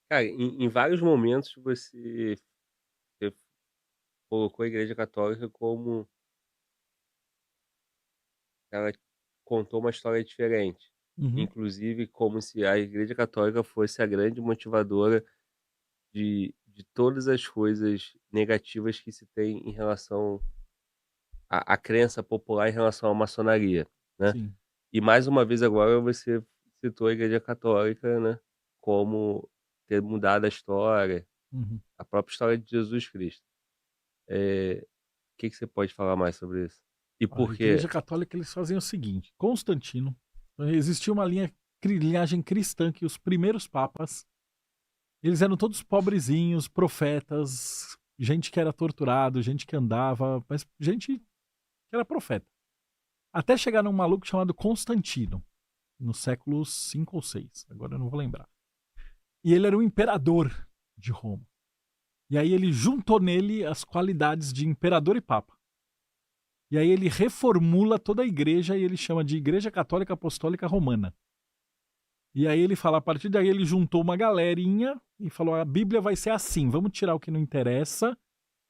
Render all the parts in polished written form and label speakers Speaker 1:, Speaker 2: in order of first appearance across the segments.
Speaker 1: Cara, em vários momentos você colocou a Igreja Católica como ela contou uma história diferente,
Speaker 2: Uhum,
Speaker 1: inclusive como se a Igreja Católica fosse a grande motivadora de todas as coisas negativas que se tem em relação à crença popular em relação à maçonaria, né.
Speaker 2: sim.
Speaker 1: E mais uma vez agora você citou a Igreja Católica, né, como ter mudado a história,
Speaker 2: Uhum.
Speaker 1: a própria história de Jesus Cristo. Que você pode falar mais sobre isso? E
Speaker 2: A
Speaker 1: por quê?
Speaker 2: Igreja Católica eles fazem o seguinte: Constantino, existia uma linhagem cristã que os primeiros papas, eles eram todos pobrezinhos, profetas, gente que era torturado, gente que andava, mas gente que era profeta. Até chegar num maluco chamado Constantino, no século 5 ou 6, agora eu não vou lembrar. E ele era o imperador de Roma. E aí ele juntou nele as qualidades de imperador e papa. E aí ele reformula toda a igreja e ele chama de Igreja Católica Apostólica Romana. E aí ele fala, a partir daí ele juntou uma galerinha e falou: a Bíblia vai ser assim, vamos tirar o que não interessa,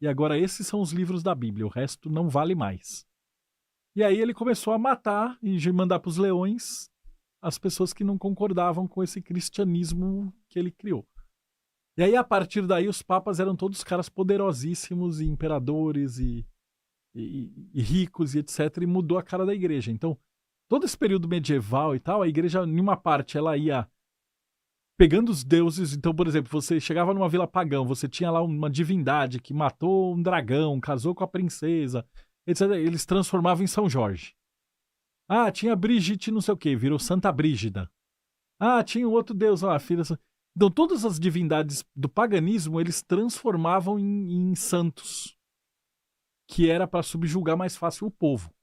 Speaker 2: e agora esses são os livros da Bíblia, o resto não vale mais. E aí ele começou a matar e mandar para os leões as pessoas que não concordavam com esse cristianismo que ele criou. E aí, a partir daí, os papas eram todos caras poderosíssimos e imperadores e ricos e etc. E mudou a cara da igreja. Então, todo esse período medieval e tal, a igreja, em uma parte, ela ia pegando os deuses. Então, por exemplo, você chegava numa vila pagã, você tinha lá uma divindade que matou um dragão, casou com a princesa, etc. Eles transformavam em São Jorge. Ah, tinha Brigitte não sei o que, virou Santa Brígida. Ah, tinha um outro deus lá, filha. Então, todas as divindades do paganismo eles transformavam em santos, que era para subjugar mais fácil o povo.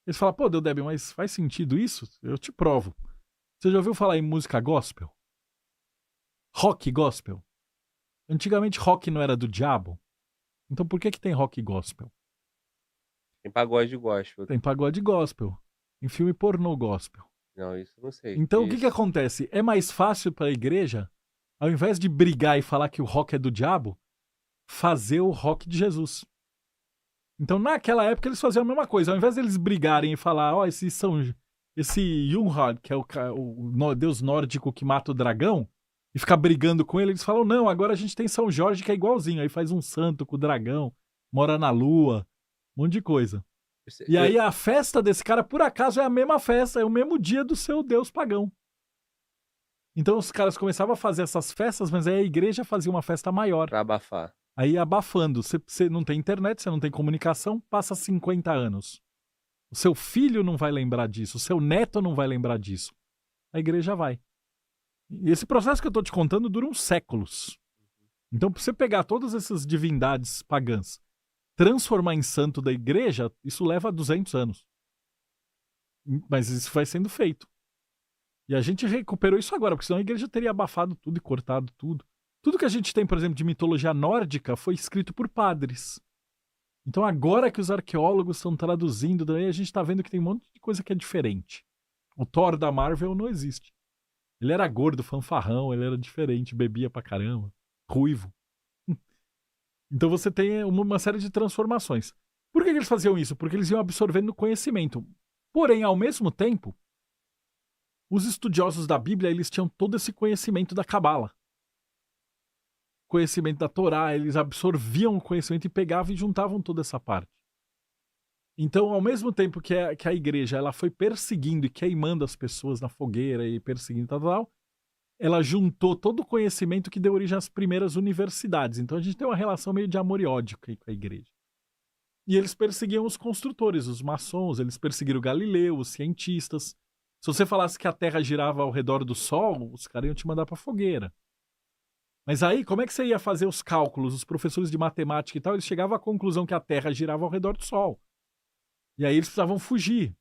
Speaker 2: Eles falam, pô, Deldeb, mas faz sentido isso? Eu te provo. Você já ouviu falar em música gospel? Rock gospel? Antigamente rock não era do diabo? Então por que que tem rock gospel?
Speaker 1: Tem pagode gospel.
Speaker 2: Tem pagode gospel. Tem filme pornô gospel.
Speaker 1: Não, isso eu não sei, que
Speaker 2: Então o que que
Speaker 1: isso?
Speaker 2: acontece? É mais fácil para a igreja, ao invés de brigar e falar que o rock é do diabo, fazer o rock de Jesus. Então, naquela época, eles faziam a mesma coisa. Ao invés deles brigarem e falar, ó, esse Junhad, que é o deus nórdico que mata o dragão, e ficar brigando com ele, eles falam, não, agora a gente tem São Jorge que é igualzinho. Aí faz um santo com o dragão, mora na lua, um monte de coisa.
Speaker 1: Você
Speaker 2: E aí a festa desse cara, por acaso, é a mesma festa, é o mesmo dia do seu deus pagão. Então os caras começavam a fazer essas festas, mas aí a igreja fazia uma festa maior.
Speaker 1: pra abafar.
Speaker 2: Aí abafando, você não tem internet, você não tem comunicação, passa 50 anos. O seu filho não vai lembrar disso, o seu neto não vai lembrar disso. A igreja vai. E esse processo que eu estou te contando dura uns séculos. Então, para você pegar todas essas divindades pagãs, transformar em santo da igreja, isso leva 200 anos. Mas isso vai sendo feito. E a gente recuperou isso agora, porque senão a igreja teria abafado tudo e cortado tudo. Tudo que a gente tem, por exemplo, de mitologia nórdica foi escrito por padres. Então, agora que os arqueólogos estão traduzindo, daí a gente está vendo que tem um monte de coisa que é diferente. O Thor da Marvel não existe. Ele era gordo, fanfarrão, ele era diferente, bebia pra caramba, ruivo. Então você tem uma série de transformações. Por que eles faziam isso? Porque eles iam absorvendo conhecimento. Porém, ao mesmo tempo, os estudiosos da Bíblia, eles tinham todo esse conhecimento da Cabala. Conhecimento da Torá, eles absorviam o conhecimento e pegavam e juntavam toda essa parte. Então, ao mesmo tempo que a igreja ela foi perseguindo e queimando as pessoas na fogueira e perseguindo tal, ela juntou todo o conhecimento que deu origem às primeiras universidades. Então, a gente tem uma relação meio de amor e ódio com a igreja. E eles perseguiam os construtores, os maçons, eles perseguiram Galileu, os cientistas. Se você falasse que a Terra girava ao redor do Sol, os caras iam te mandar pra fogueira. Mas aí, como é que você ia fazer os cálculos? Os professores de matemática e tal, eles chegavam à conclusão que a Terra girava ao redor do Sol. E aí eles precisavam fugir.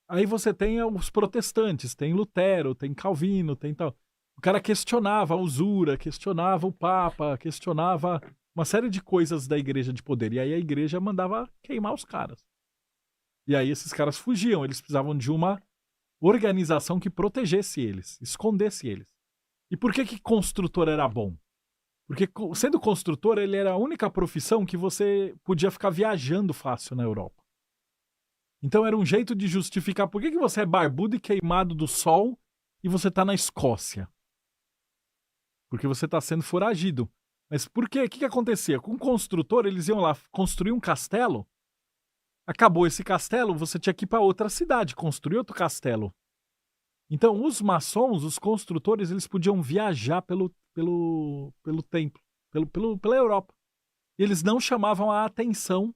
Speaker 2: Aí você tem os protestantes, tem Lutero, tem Calvino, tem tal. O cara questionava a usura, questionava o Papa, questionava uma série de coisas da igreja de poder. E aí a igreja mandava queimar os caras. E aí esses caras fugiam, eles precisavam de uma organização que protegesse eles, escondesse eles. E por que construtor era bom? Porque sendo construtor, ele era a única profissão que você podia ficar viajando fácil na Europa. Então era um jeito de justificar por que você é barbudo e queimado do sol e você tá na Escócia. Porque você tá sendo foragido. Mas por quê? O que acontecia? Com o construtor, eles iam lá construir um castelo. Acabou esse castelo, você tinha que ir para outra cidade, construir outro castelo. Então, os maçons, os construtores, eles podiam viajar pelo templo, pela Europa. E eles não chamavam a atenção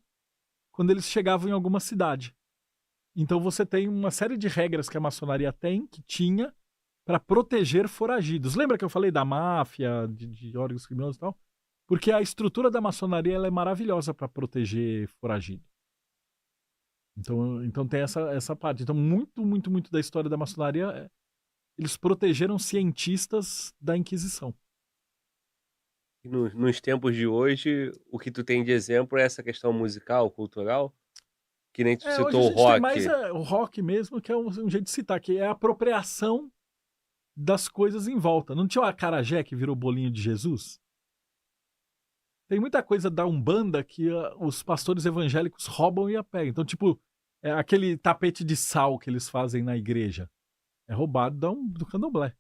Speaker 2: quando eles chegavam em alguma cidade. Então, você tem uma série de regras que a maçonaria tem, que tinha, para proteger foragidos. Lembra que eu falei da máfia, de órgãos criminosos e tal? Porque a estrutura da maçonaria ela é maravilhosa para proteger foragido. Então tem essa parte. Então, muito da história da maçonaria, eles protegeram cientistas da Inquisição.
Speaker 1: E nos tempos de hoje, o que tu tem de exemplo é essa questão musical, cultural? Que nem tu
Speaker 2: Hoje a
Speaker 1: citou o
Speaker 2: gente tem mais
Speaker 1: rock.
Speaker 2: o rock mesmo, que é um jeito de citar, que é a apropriação das coisas em volta. Não tinha o acarajé que virou bolinho de Jesus? Tem muita coisa da Umbanda que os pastores evangélicos roubam e a pegam. Então, tipo, aquele tapete de sal que eles fazem na igreja é roubado do candomblé.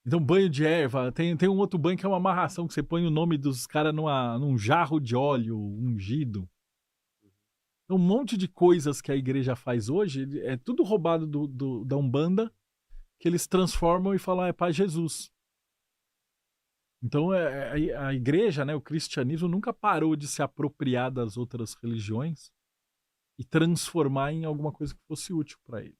Speaker 2: Então, banho de erva. Tem um outro banho que é uma amarração que você põe o nome dos caras num jarro de óleo ungido. Então, um monte de coisas que a igreja faz hoje é tudo roubado da Umbanda, que eles transformam e falam é para Jesus. Então, a igreja, né, o cristianismo, nunca parou de se apropriar das outras religiões e transformar em alguma coisa que fosse útil para ele.